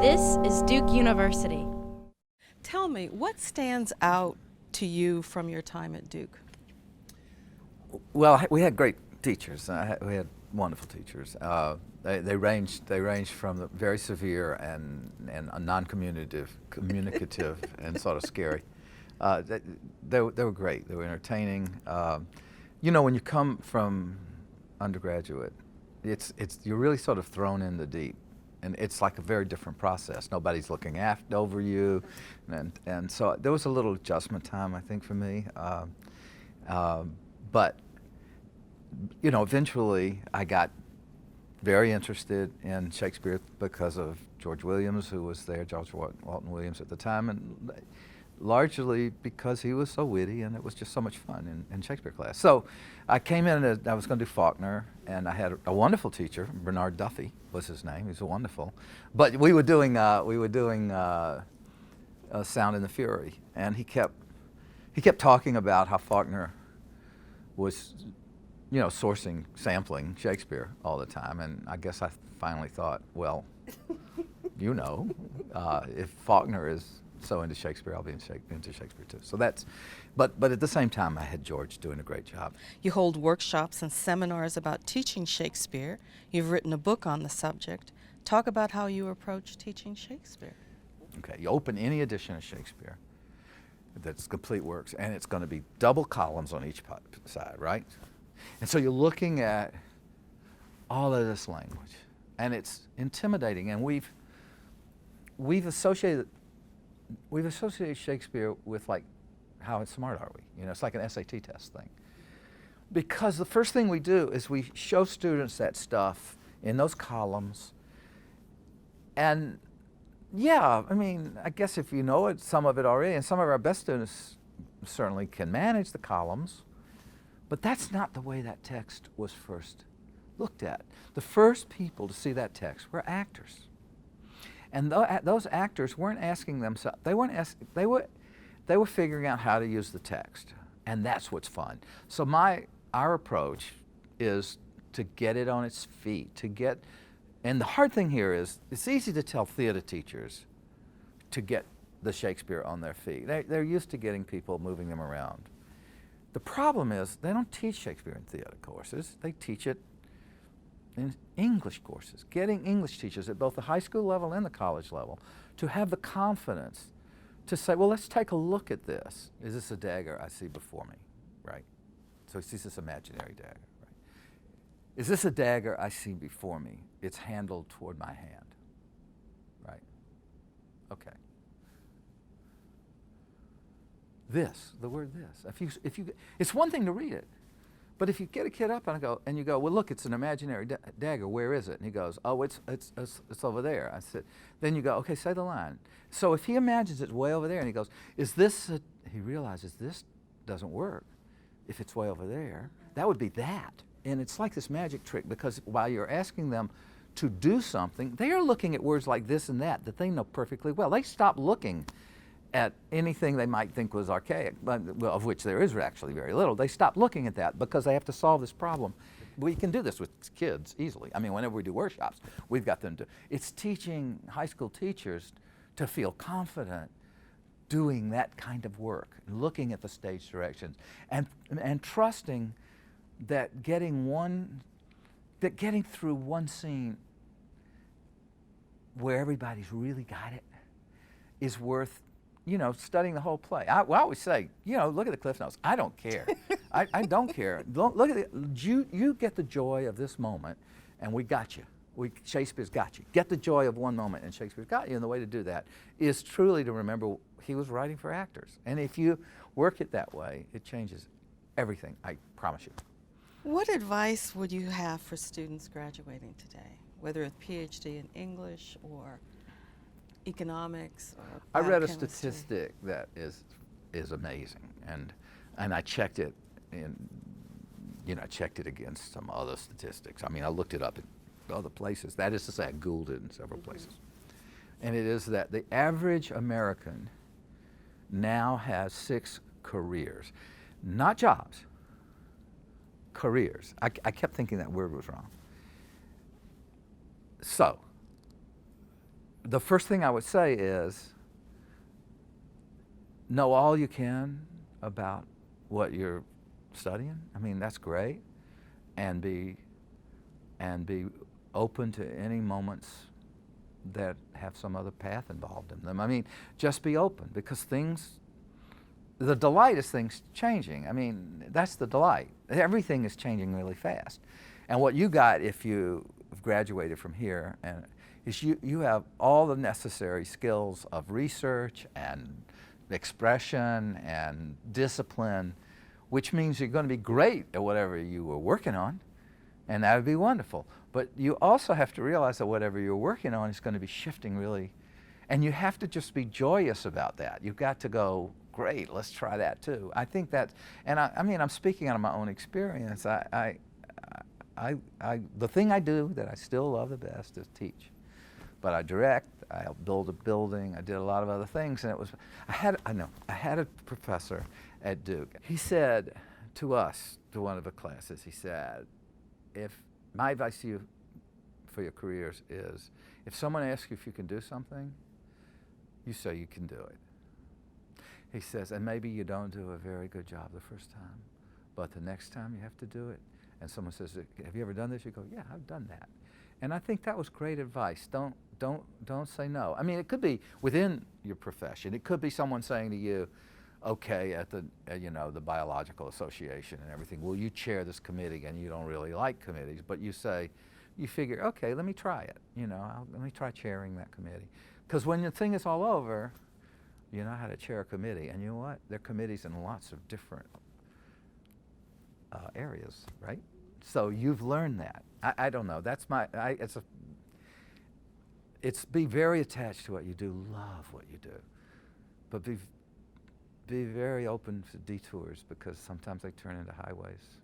This is Duke University. Tell me, what stands out to you from your time at Duke? Well, we had great teachers. We had wonderful teachers. They ranged from the very severe and non-communicative, and sort of scary. They were great. They were entertaining. When you come from undergraduate, you're really sort of thrown in the deep, and it's like a very different process. Nobody's looking over you, and so there was a little adjustment time, I think, for me. But eventually I got very interested in Shakespeare because of George Williams, who was there, George Walton Williams at the time, and largely because he was so witty and it was just so much fun in Shakespeare class. So I came in and I was going to do Faulkner, and I had a wonderful teacher, Bernard Duffy was his name. He was wonderful. But we were doing Sound and the Fury, and he kept talking about how Faulkner was sampling Shakespeare all the time, and I guess I finally thought, well, if Faulkner is so into Shakespeare, I'll be into Shakespeare too. So but at the same time, I had George doing a great job. You hold workshops and seminars about teaching Shakespeare. You've written a book on the subject. Talk about how you approach teaching Shakespeare. Okay, you open any edition of Shakespeare that's complete works, and it's going to be double columns on each side, right? And so you're looking at all of this language, and it's intimidating. And we've associated Shakespeare with, like, how smart are we? It's like an SAT test thing. Because the first thing we do is we show students that stuff in those columns, and yeah, I guess if you know it, some of it already, and some of our best students certainly can manage the columns. But that's not the way that text was first looked at. The first people to see that text were actors. And those actors weren't asking themselves, they were figuring out how to use the text. And that's what's fun. So our approach is to get it on its feet, and the hard thing here is, it's easy to tell theater teachers to get the Shakespeare on their feet. They're used to getting people, moving them around. The problem is they don't teach Shakespeare in theater courses. They teach it in English courses. Getting English teachers at both the high school level and the college level to have the confidence to say, well, let's take a look at this. Is this a dagger I see before me, right? So he sees this imaginary dagger, right? Is this a dagger I see before me? It's handled toward my hand, right? Okay. The word this. If you, it's one thing to read it, but if you get a kid up and you go, well, look, it's an imaginary dagger. Where is it? And he goes, oh, it's over there. I said, then you go, okay, say the line. So if he imagines it's way over there, and he goes, he realizes this doesn't work. If it's way over there, that would be that. And it's like this magic trick, because while you're asking them to do something, they are looking at words like this and that they know perfectly well. They stop looking at anything they might think was archaic, of which there is actually very little. They stop looking at that because they have to solve this problem. We can do this with kids easily. Whenever we do workshops, we've got them to. It's teaching high school teachers to feel confident doing that kind of work, looking at the stage directions, and trusting that getting through one scene where everybody's really got it is worth studying the whole play. I always say, look at the Cliff Notes. I don't care. I don't care. Look at it. You get the joy of this moment, and we got you. Shakespeare's got you. Get the joy of one moment, and Shakespeare's got you. And the way to do that is truly to remember he was writing for actors. And if you work it that way, it changes everything, I promise you. What advice would you have for students graduating today, whether it's PhD in English or economics or I read a biochemistry? statistic that is amazing, and I checked it I checked it against some other statistics. I looked it up in other places. That is to say, I Googled it in several places. And it is that the average American now has 6 careers, not jobs, careers. I kept thinking that word was wrong. So the first thing I would say is know all you can about what you're studying. I mean, that's great. And be open to any moments that have some other path involved in them. I mean, just be open, because the delight is things changing. I mean, that's the delight. Everything is changing really fast. And what you got if you graduated from here is you have all the necessary skills of research and expression and discipline, which means you're going to be great at whatever you were working on, and that would be wonderful. But you also have to realize that whatever you're working on is going to be shifting really, and you have to just be joyous about that. You've got to go, great, let's try that too. I think that, and I mean, I'm speaking out of my own experience. The thing I do that I still love the best is teach. But I direct, I helped build a building, I did a lot of other things, and it was, I had a professor at Duke. He said to us, to one of the classes, he said, my advice to you for your careers is, if someone asks you if you can do something, you say you can do it. He says, and maybe you don't do a very good job the first time, but the next time you have to do it, and someone says, have you ever done this? You go, yeah, I've done that. And I think that was great advice. Don't say no. I mean, it could be within your profession. It could be someone saying to you, okay, at the the Biological Association and everything, will you chair this committee? And you don't really like committees, but you figure, okay, let me try it. Let me try chairing that committee. Because when the thing is all over, you know how to chair a committee. And you know what? There are committees in lots of different areas, right? So you've learned that. I don't know. That's it's be very attached to what you do. Love what you do, but be very open to detours, because sometimes they turn into highways.